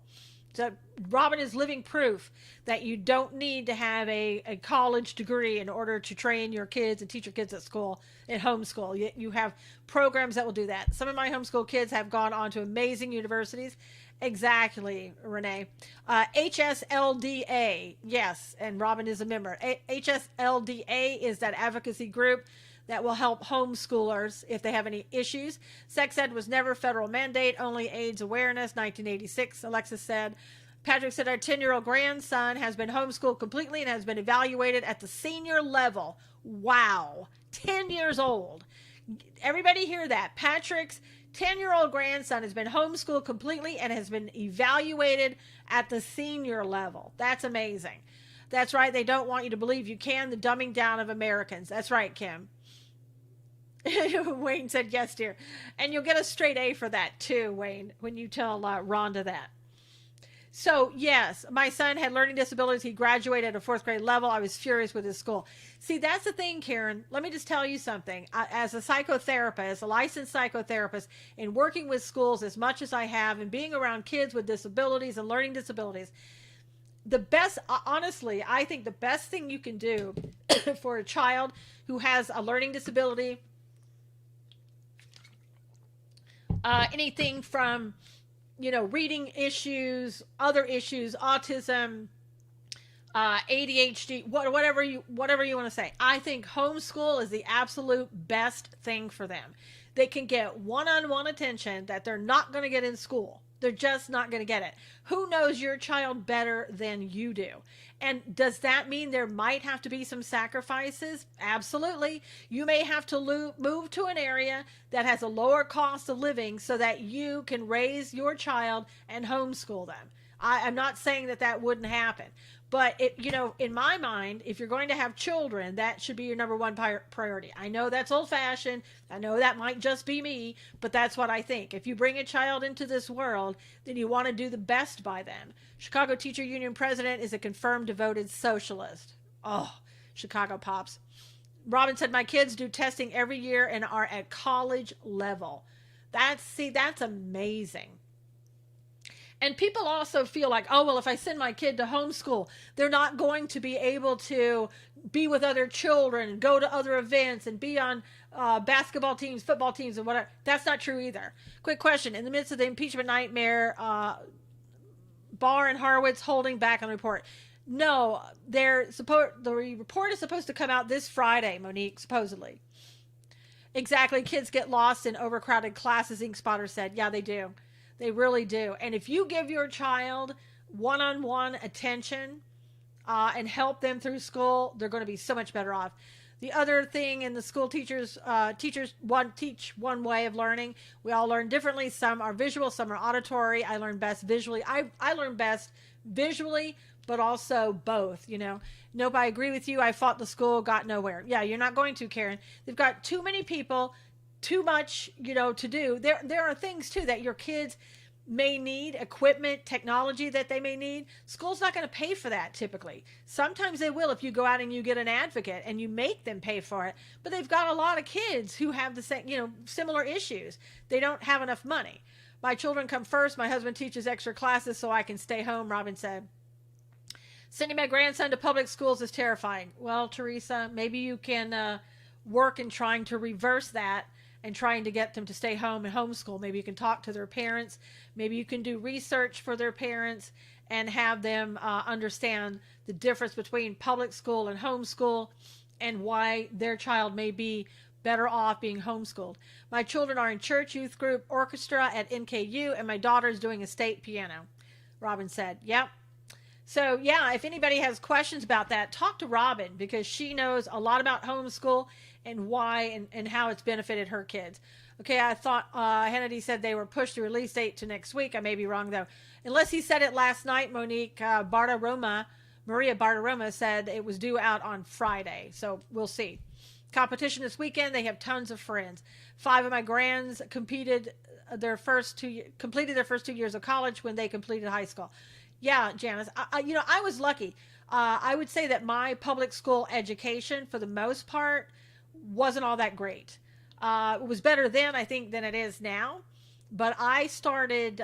So Robin is living proof that you don't need to have a college degree in order to train your kids and teach your kids at school in homeschool. You have programs that will do that. Some of my homeschool kids have gone on to amazing universities. Exactly, Renee. HSLDA, yes, and Robin is a member. HSLDA is that advocacy group that will help homeschoolers if they have any issues. Sex ed was never federal mandate, only AIDS awareness, 1986, Alexis said. Patrick said, our 10-year-old grandson has been homeschooled completely and has been evaluated at the senior level. Wow, 10 years old. Everybody hear that? Patrick's 10-year-old grandson has been homeschooled completely and has been evaluated at the senior level. That's amazing. That's right. They don't want you to believe you can. The dumbing down of Americans. That's right, Kim. Wayne said, yes, dear. And you'll get a straight A for that too, Wayne, when you tell Rhonda that. So, yes, my son had learning disabilities. He graduated at a 4th grade level. I was furious with his school. See, that's the thing, Karen. Let me just tell you something. As a psychotherapist, a licensed psychotherapist, in working with schools as much as I have and being around kids with disabilities and learning disabilities, the best, honestly, I think the best thing you can do for a child who has a learning disability, anything from reading issues, other issues, autism, ADHD, whatever you want to say. I think homeschool is the absolute best thing for them. They can get one-on-one attention that they're not going to get in school. They're just not going to get it. Who knows your child better than you do? And does that mean there might have to be some sacrifices? Absolutely. You may have to move to an area that has a lower cost of living so that you can raise your child and homeschool them. I'm not saying that wouldn't happen. But, in my mind, if you're going to have children, that should be your number one priority. I know that's old-fashioned. I know that might just be me, but that's what I think. If you bring a child into this world, then you want to do the best by them. Chicago Teacher Union president is a confirmed devoted socialist. Oh, Chicago Pops. Robin said, my kids do testing every year and are at college level. That's amazing. And people also feel like, oh, well, if I send my kid to homeschool, they're not going to be able to be with other children and go to other events and be on basketball teams, football teams, and whatever. That's not true either. Quick question. In the midst of the impeachment nightmare, Barr and Horowitz holding back on the report. No, the report is supposed to come out this Friday, Monique, supposedly. Exactly. Kids get lost in overcrowded classes, Ink Spotter said. Yeah, they do. They really do. And if you give your child one-on-one attention and help them through school, they're going to be so much better off. The other thing in the school teachers teach one way of learning. We all learn differently. Some are visual, some are auditory. I learn best visually. I learn best visually, but also both, Nope, I agree with you. I fought the school, got nowhere. Yeah, you're not going to, Karen. They've got too many people, too much, to do. There are things too that your kids may need, equipment, technology that they may need. School's not going to pay for that typically. Sometimes they will if you go out and you get an advocate and you make them pay for it. But they've got a lot of kids who have the same, similar issues. They don't have enough money. My children come first. My husband teaches extra classes so I can stay home, Robin said. Sending my grandson to public schools is terrifying. Well, Teresa, maybe you can work in trying to reverse that and trying to get them to stay home and homeschool. Maybe you can talk to their parents. Maybe you can do research for their parents and have them understand the difference between public school and homeschool and why their child may be better off being homeschooled. My children are in church, youth group, orchestra at NKU, and my daughter is doing estate piano, Robin said. Yep. So, yeah, if anybody has questions about that, talk to Robin because she knows a lot about homeschool and why and how it's benefited her kids. Okay, I thought Hannity said they were pushed the release date to next week. I may be wrong, though. Unless he said it last night, Monique, Maria Bartaroma said it was due out on Friday. So we'll see. Competition this weekend. They have tons of friends. 5 of my grands completed their first 2 years of college when they completed high school. Yeah, Janice. I was lucky. I would say that my public school education, for the most part, wasn't all that great. It was better then, I think, than it is now. But I started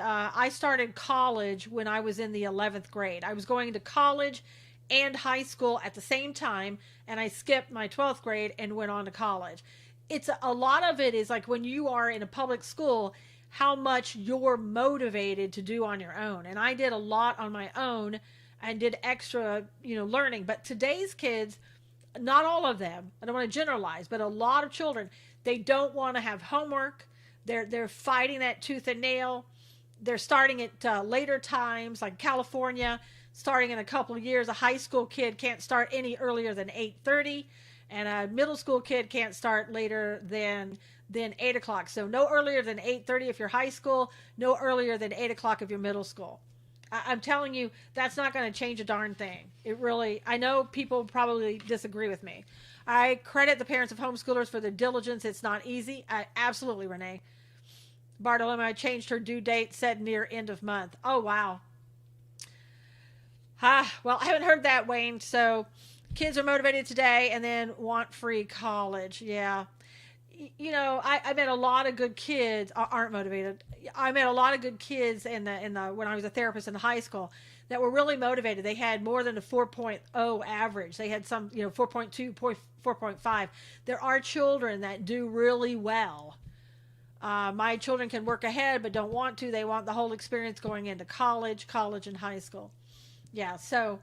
college when I was in the 11th grade. I was going to college and high school at the same time, and I skipped my 12th grade and went on to college. It's a lot of it is like when you are in a public school, how much you're motivated to do on your own. And I did a lot on my own and did extra, learning. But today's kids, not all of them, I don't want to generalize, but a lot of children, they don't want to have homework. They're fighting that tooth and nail. They're starting at later times, like California, starting in a couple of years. A high school kid can't start any earlier than 8:30, and a middle school kid can't start later than 8 o'clock. So no earlier than 8:30 if you're high school, no earlier than 8 o'clock if you're middle school. I'm telling you, that's not going to change a darn thing. It really, I know people probably disagree with me. I credit the parents of homeschoolers for their diligence. It's not easy. Absolutely, Renee. Bartolome changed her due date, said near end of month. Oh, wow. Well, I haven't heard that, Wayne. So kids are motivated today and then want free college. Yeah. I met a lot of good kids aren't motivated. I met a lot of good kids in the when I was a therapist in the high school that were really motivated. They had more than a 4.0 average. They had some, 4.2, 4.5. There are children that do really well. My children can work ahead, but don't want to. They want the whole experience going into college and high school. Yeah. So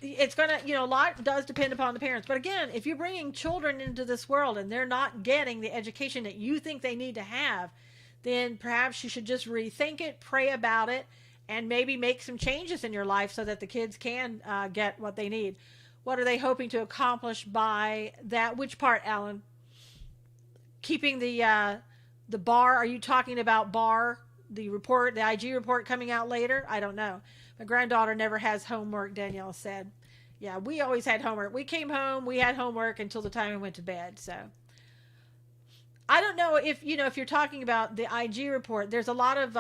it's going to, a lot does depend upon the parents. But again, if you're bringing children into this world and they're not getting the education that you think they need to have, then perhaps you should just rethink it, pray about it, and maybe make some changes in your life so that the kids can get what they need. What are they hoping to accomplish by that? Which part, Alan? Keeping the bar? Are you talking about bar? The report, the IG report coming out later? I don't know. My granddaughter never has homework, Danielle said. Yeah, we always had homework. We came home, we had homework until the time we went to bed. So I don't know if, if you're talking about the IG report, there's a lot of,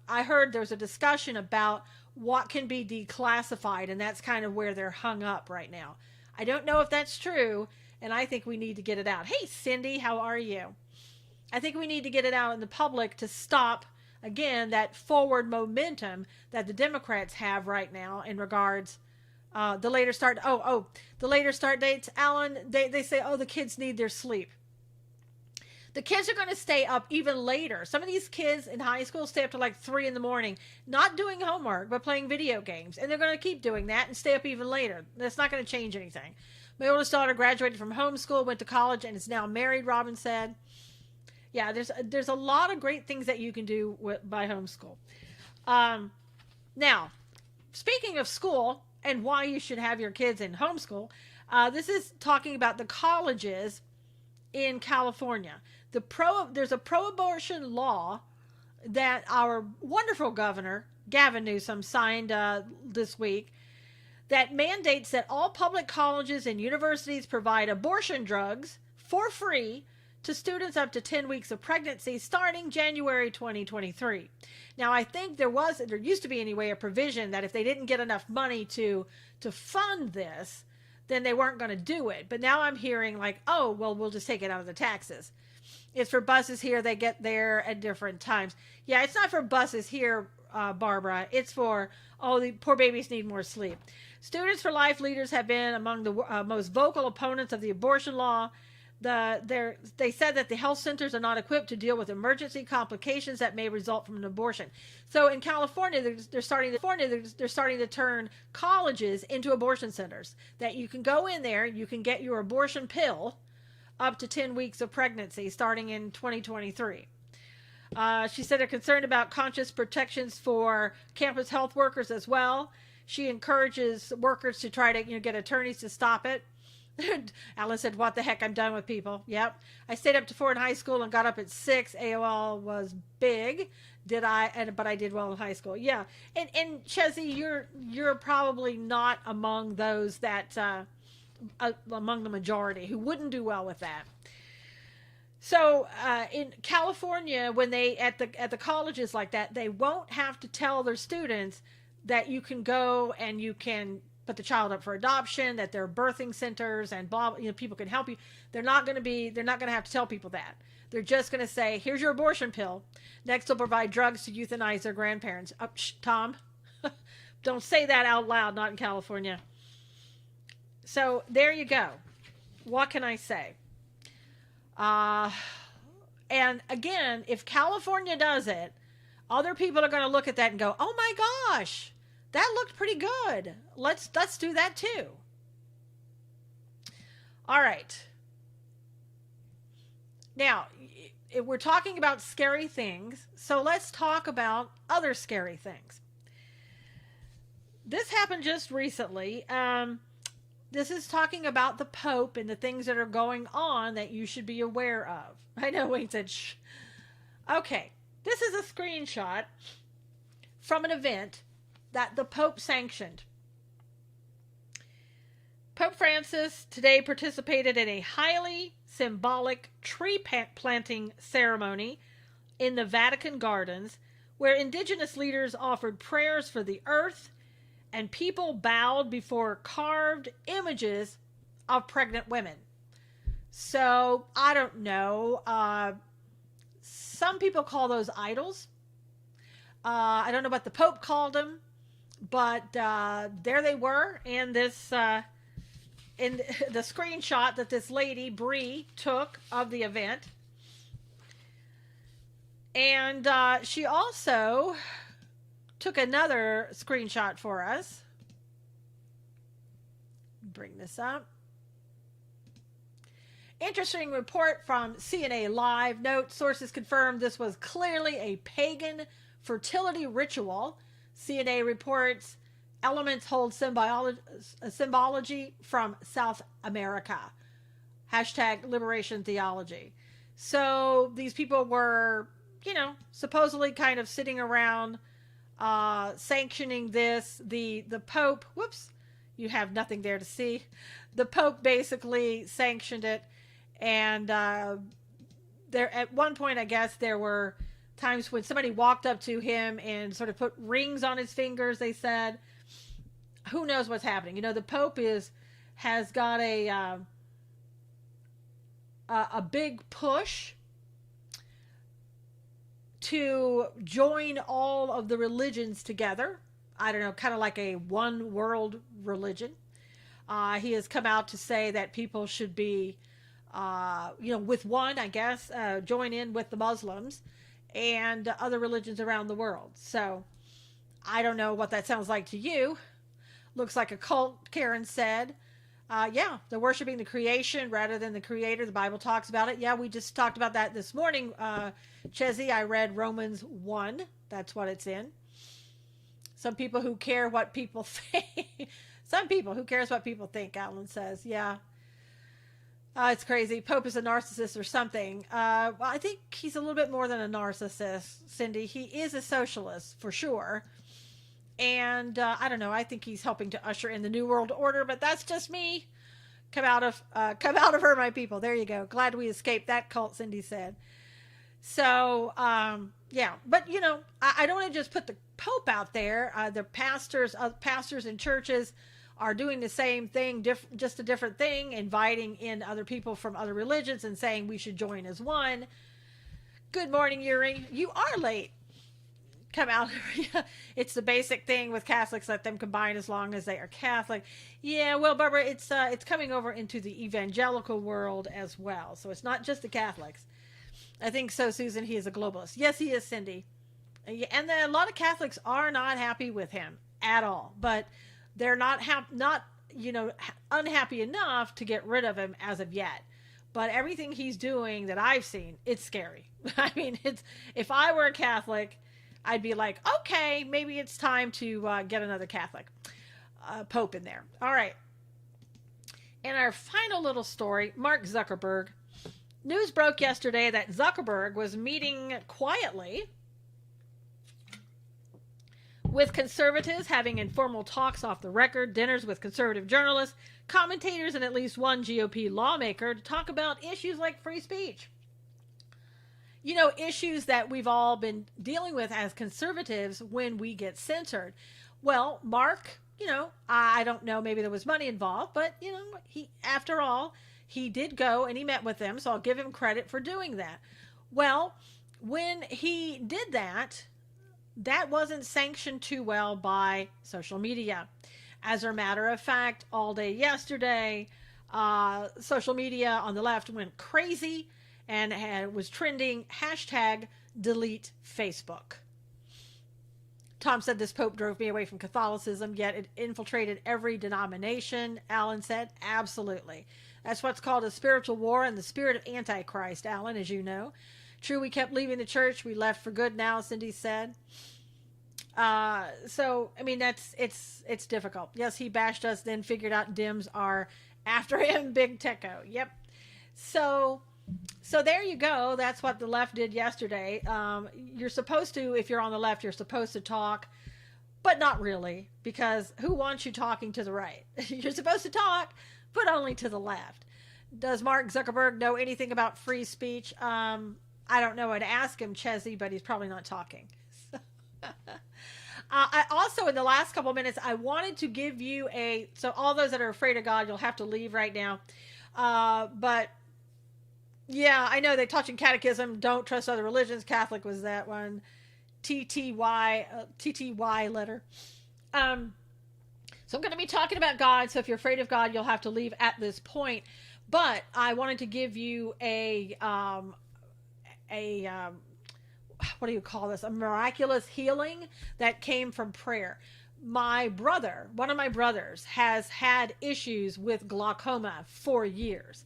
I heard there's a discussion about what can be declassified, and that's kind of where they're hung up right now. I don't know if that's true, and I think we need to get it out. Hey, Cindy, how are you? I think we need to get it out in the public to stop, again, that forward momentum that the Democrats have right now in regards the later start. The later start dates, Alan, they say, the kids need their sleep. The kids are going to stay up even later. Some of these kids in high school stay up to like 3 a.m, not doing homework, but playing video games. And they're going to keep doing that and stay up even later. That's not going to change anything. My oldest daughter graduated from homeschool, went to college, and is now married, Robin said. Yeah, there's a lot of great things that you can do by homeschool. Now, speaking of school and why you should have your kids in homeschool, this is talking about the colleges in California. There's a pro-abortion law that our wonderful governor, Gavin Newsom, signed this week that mandates that all public colleges and universities provide abortion drugs for free to students up to 10 weeks of pregnancy starting January 2023. Now, I think there used to be anyway, a provision that if they didn't get enough money to fund this, then they weren't going to do it. But now I'm hearing like, we'll just take it out of the taxes. It's for buses here. They get there at different times. Yeah, it's not for buses here, Barbara. It's for, the poor babies need more sleep. Students for Life leaders have been among the most vocal opponents of the abortion law. They said that the health centers are not equipped to deal with emergency complications that may result from an abortion. So in California, they're starting to turn colleges into abortion centers. That you can go in there, you can get your abortion pill up to 10 weeks of pregnancy starting in 2023. She said they're concerned about conscious protections for campus health workers as well. She encourages workers to try to get attorneys to stop it. Alice said, what the heck, I'm done with people. Yep. I stayed up to 4 in high school and got up at 6. AOL was big. But I did well in high school. Yeah. And Chezzy, you're probably not among those that, among the majority who wouldn't do well with that. So, in California, when they, at the colleges like that, they won't have to tell their students that you can go and you can put the child up for adoption, that there are birthing centers and blah, people can help you. They're not going to have to tell people that. They're just going to say, here's your abortion pill. Next, they'll provide drugs to euthanize their grandparents. Tom, don't say that out loud, not in California. So there you go. What can I say? And again, if California does it, other people are going to look at that and go, oh my gosh, that looked pretty good. Let's do that too. All right. Now, we're talking about scary things, so let's talk about other scary things. This happened just recently. This is talking about the Pope and the things that are going on that you should be aware of. I know Wayne said, shh. Okay, this is a screenshot from an event that the Pope sanctioned. Pope Francis today participated in a highly symbolic tree planting ceremony in the Vatican Gardens, where indigenous leaders offered prayers for the earth and people bowed before carved images of pregnant women. So, I don't know. Some people call those idols. I don't know what the Pope called them, but there they were in this, in the screenshot that this lady, Bree, took of the event. And she also took another screenshot for us. Bring this up. Interesting report from CNA Live. Note, sources confirmed this was clearly a pagan fertility ritual. CNA reports elements hold symbology from South America. Hashtag liberation theology. So these people were, supposedly kind of sitting around sanctioning this. The Pope, whoops, you have nothing there to see. The Pope basically sanctioned it. And there, at one point, I guess there were times when somebody walked up to him and sort of put rings on his fingers. They said, "Who knows what's happening?" The Pope has got a big push to join all of the religions together. I don't know, kind of like a one world religion. He has come out to say that people should be with one, I guess, join in with the Muslims and other religions around the world. So I don't know what that sounds like to you. Looks like a cult, Karen said. Yeah, they're worshiping the creation rather than the creator. The Bible talks about it. Yeah, we just talked about that this morning. Chezzy, I read Romans 1. That's what it's in. Some people who care what people think. Some people who cares what people think, Alan says. Yeah. It's crazy. Pope is a narcissist or something. Well, I think he's a little bit more than a narcissist, Cindy. He is a socialist, for sure. And I don't know. I think he's helping to usher in the New World Order, but that's just me. Come out of her, my people. There you go. Glad we escaped that cult, Cindy said. So, yeah. But, I don't want to just put the Pope out there. The pastors in churches are doing the same thing, just a different thing, inviting in other people from other religions and saying we should join as one. Good morning, Yuri. You are late. Come out. It's the basic thing with Catholics. Let them combine as long as they are Catholic. Yeah, well, Barbara, it's coming over into the evangelical world as well. So it's not just the Catholics. I think so, Susan. He is a globalist. Yes, he is, Cindy. And a lot of Catholics are not happy with him at all. But they're not unhappy enough to get rid of him as of yet. But everything he's doing that I've seen, it's scary. I mean, if I were a Catholic, I'd be like, okay, maybe it's time to get another Catholic Pope in there. All right. And our final little story, Mark Zuckerberg. News broke yesterday that Zuckerberg was meeting quietly with conservatives, having informal talks off the record, dinners with conservative journalists, commentators, and at least one GOP lawmaker to talk about issues like free speech. Issues that we've all been dealing with as conservatives when we get censored. Well, Mark, I don't know, maybe there was money involved, but, after all, he did go and he met with them, so I'll give him credit for doing that. Well, when he did that, that wasn't sanctioned too well by social media. As a matter of fact, all day yesterday, social media on the left went crazy and was trending hashtag delete Facebook. Tom said this Pope drove me away from Catholicism, yet it infiltrated every denomination. Alan said, absolutely. That's what's called a spiritual war and the spirit of Antichrist, Alan, as you know. True, we kept leaving the church. We left for good now, Cindy said. So, I mean, it's difficult. Yes, he bashed us, then figured out Dims are after him, big techo. Yep. So there you go. That's what the left did yesterday. You're supposed to, if you're on the left, you're supposed to talk, but not really, because who wants you talking to the right? You're supposed to talk, but only to the left. Does Mark Zuckerberg know anything about free speech? I don't know. I'd ask him, Chezzy, but he's probably not talking. I also, in the last couple of minutes, I wanted to give you so all those that are afraid of God, you'll have to leave right now. But yeah, I know they taught you in catechism, don't trust other religions. Catholic was that one. TTY letter. So I'm going to be talking about God. So if you're afraid of God, you'll have to leave at this point. But I wanted to give you what do you call this? A miraculous healing that came from prayer. One of my brothers has had issues with glaucoma for years.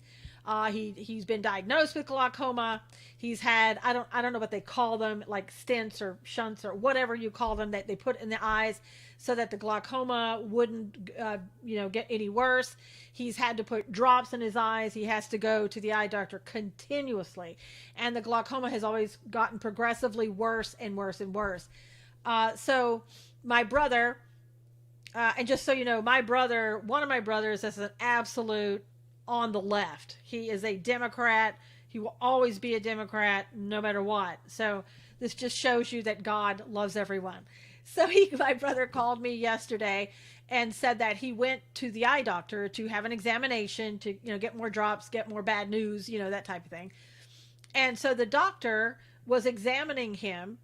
He's been diagnosed with glaucoma. He's had, I don't know what they call them, like stents or shunts or whatever you call them that they put in the eyes so that the glaucoma wouldn't, get any worse. He's had to put drops in his eyes. He has to go to the eye doctor continuously. And the glaucoma has always gotten progressively worse and worse and worse. So my brother, and just so you know, one of my brothers is an absolute on the left. He is a Democrat. He will always be a Democrat no matter what. So this just shows you that God loves everyone. So my brother called me yesterday and said that he went to the eye doctor to have an examination to, get more drops, get more bad news, that type of thing. And so the doctor was examining him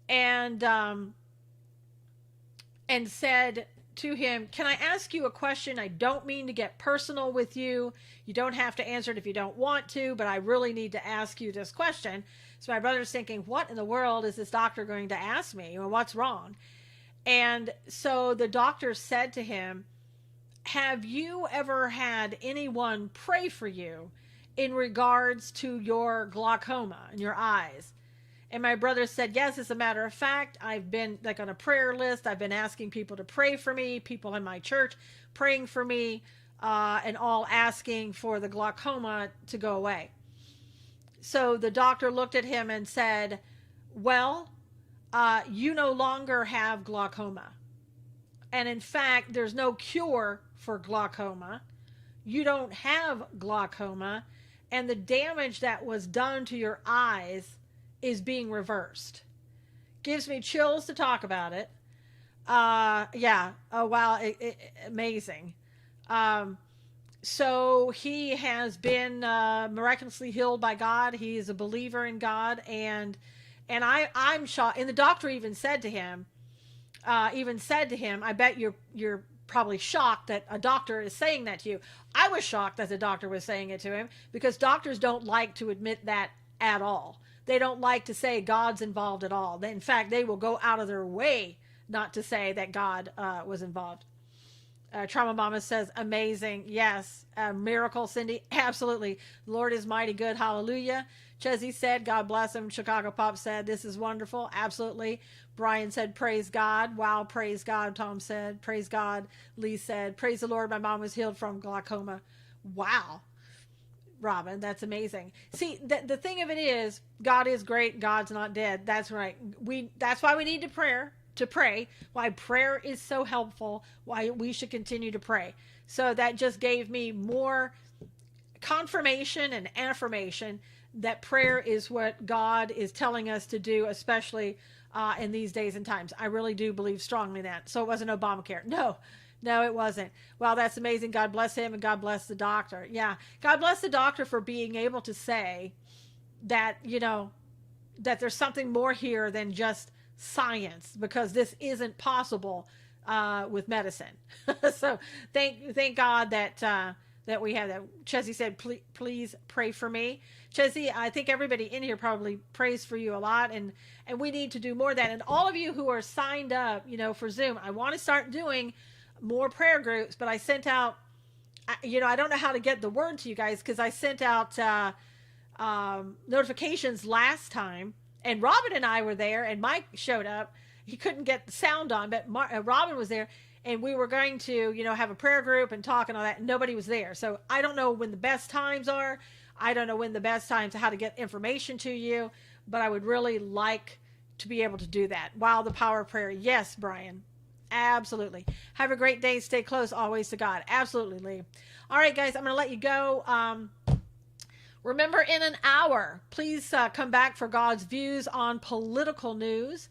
and said to him, can I ask you a question? I don't mean to get personal with you. You don't have to answer it if you don't want to, but I really need to ask you this question. So my brother's thinking, what in the world is this doctor going to ask me? What's wrong? And so the doctor said to him, have you ever had anyone pray for you in regards to your glaucoma in your eyes? And my brother said, yes, as a matter of fact, I've been on a prayer list. I've been asking people to pray for me, people in my church praying for me, and all asking for the glaucoma to go away. So the doctor looked at him and said, well, you no longer have glaucoma. And in fact, there's no cure for glaucoma. You don't have glaucoma. And the damage that was done to your eyes is being reversed. Gives me chills to talk about it. Yeah. Oh, wow. Amazing. So he has been miraculously healed by God. He is a believer in God. And I'm shocked. And the doctor even said to him, I bet you're probably shocked that a doctor is saying that to you. I was shocked that the doctor was saying it to him because doctors don't like to admit that at all. They don't like to say God's involved at all. In fact, they will go out of their way not to say that God was involved. Trauma Mama says, amazing. Yes. Miracle, Cindy. Absolutely. The Lord is mighty good. Hallelujah. Chezzy said, God bless him. Chicago Pop said, this is wonderful. Absolutely. Brian said, praise God. Wow. Praise God. Tom said, praise God. Lee said, praise the Lord. My mom was healed from glaucoma. Wow. Robin, that's amazing. See, the thing of it is, God is great. God's not dead. That's right. That's why we need to pray, why prayer is so helpful, why we should continue to pray. So that just gave me more confirmation and affirmation that prayer is what God is telling us to do, especially in these days and times. I really do believe strongly in that. So it wasn't Obamacare. No, it wasn't. Well, that's amazing. God bless him, and God bless the doctor. Yeah, God bless the doctor for being able to say that, that there's something more here than just science, because this isn't possible with medicine. So thank God that we have that. Chessie said, please pray for me. Chessie, I think everybody in here probably prays for you a lot, and we need to do more of that. And all of you who are signed up, for Zoom, I want to start doing more prayer groups, but I sent out, I don't know how to get the word to you guys, because I sent out notifications last time, and Robin and I were there, and Mike showed up. He couldn't get the sound on, but Robin was there, and we were going to, have a prayer group and talk and all that, and nobody was there. So I don't know when the best times are. I don't know when the best times, how to get information to you, but I would really like to be able to do that. Wow, the power of prayer. Yes, Brian. Absolutely. Have a great day. Stay close always to God. Absolutely, Lee. All right, guys, I'm going to let you go. Remember, in an hour, please come back for God's views on political news.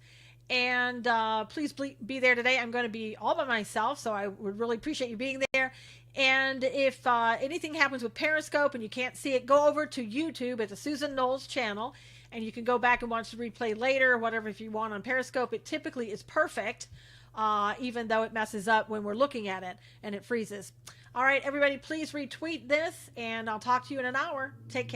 And please be there today. I'm going to be all by myself, so I would really appreciate you being there. And if anything happens with Periscope and you can't see it, go over to YouTube at the Susan Knowles channel, and you can go back and watch the replay later or whatever if you want on Periscope. It typically is perfect. Even though it messes up when we're looking at it and it freezes. All right, everybody, please retweet this, and I'll talk to you in an hour. Take care.